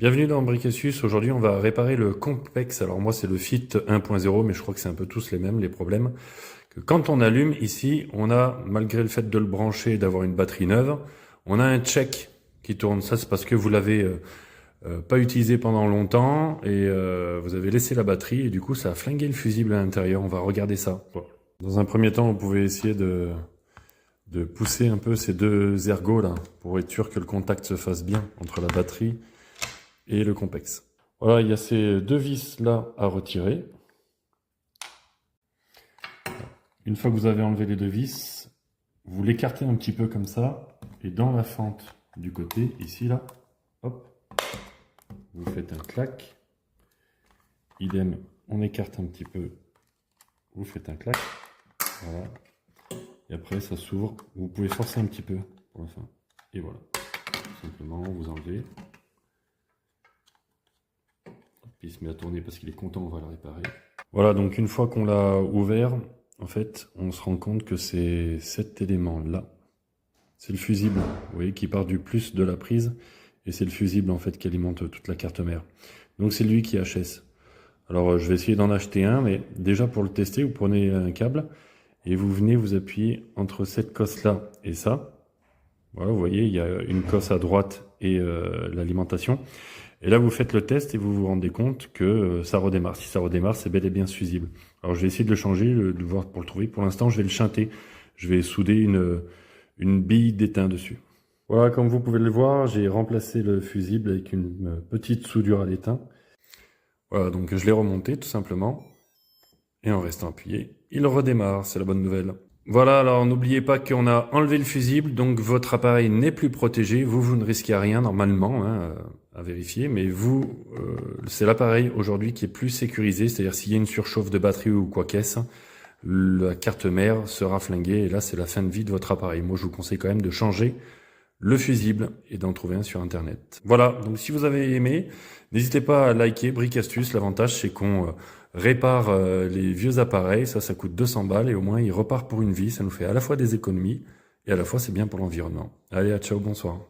Bienvenue dans Bricasus. Aujourd'hui, on va réparer le Compex. Alors moi, c'est le Fit 1.0, mais je crois que c'est un peu tous les mêmes, les problèmes. Que quand on allume ici, on a, malgré le fait de le brancher et d'avoir une batterie neuve, on a un check qui tourne. Ça, c'est parce que vous l'avez pas utilisé pendant longtemps et vous avez laissé la batterie et du coup, ça a flingué le fusible à l'intérieur. On va regarder ça. Dans un premier temps, vous pouvez essayer de pousser un peu ces deux ergots là pour être sûr que le contact se fasse bien entre la batterie et le Compex. Voilà, il y a ces deux vis là à retirer. Une fois que vous avez enlevé les deux vis, vous l'écartez un petit peu comme ça, et dans la fente du côté, ici là, hop, vous faites un clac. Idem, on écarte un petit peu, vous faites un clac. Voilà. Et après ça s'ouvre, vous pouvez forcer un petit peu pour la fin. Et voilà. Tout simplement, vous enlevez. Il se met à tourner parce qu'il est content, on va le réparer. Voilà, donc une fois qu'on l'a ouvert, en fait, on se rend compte que c'est cet élément-là. C'est le fusible, vous voyez, qui part du plus de la prise. Et c'est le fusible, en fait, qui alimente toute la carte mère. Donc c'est lui qui HS. Alors je vais essayer d'en acheter un, mais déjà pour le tester, vous prenez un câble et vous venez vous appuyer entre cette cosse-là et ça. Voilà, vous voyez, il y a une cosse à droite et l'alimentation. Et là, vous faites le test et vous vous rendez compte que ça redémarre. Si ça redémarre, c'est bel et bien ce fusible. Alors, je vais essayer de le changer, de voir pour le trouver. Pour l'instant, je vais le shunter. Je vais souder une bille d'étain dessus. Voilà, comme vous pouvez le voir, j'ai remplacé le fusible avec une petite soudure à l'étain. Voilà, donc je l'ai remonté tout simplement. Et en restant appuyé, il redémarre. C'est la bonne nouvelle. Voilà, alors n'oubliez pas qu'on a enlevé le fusible, donc votre appareil n'est plus protégé. Vous ne risquez rien normalement, hein, à vérifier, mais vous, c'est l'appareil aujourd'hui qui est plus sécurisé, c'est-à-dire s'il y a une surchauffe de batterie ou quoi qu'est-ce, la carte mère sera flinguée et là c'est la fin de vie de votre appareil. Moi je vous conseille quand même de changer le fusible et d'en trouver un sur internet. Voilà, donc si vous avez aimé, n'hésitez pas à liker Bric Astuce. L'avantage c'est qu'on répare les vieux appareils, ça coûte 200 balles et au moins il repart pour une vie, ça nous fait à la fois des économies et à la fois c'est bien pour l'environnement. Allez, à ciao, bonsoir.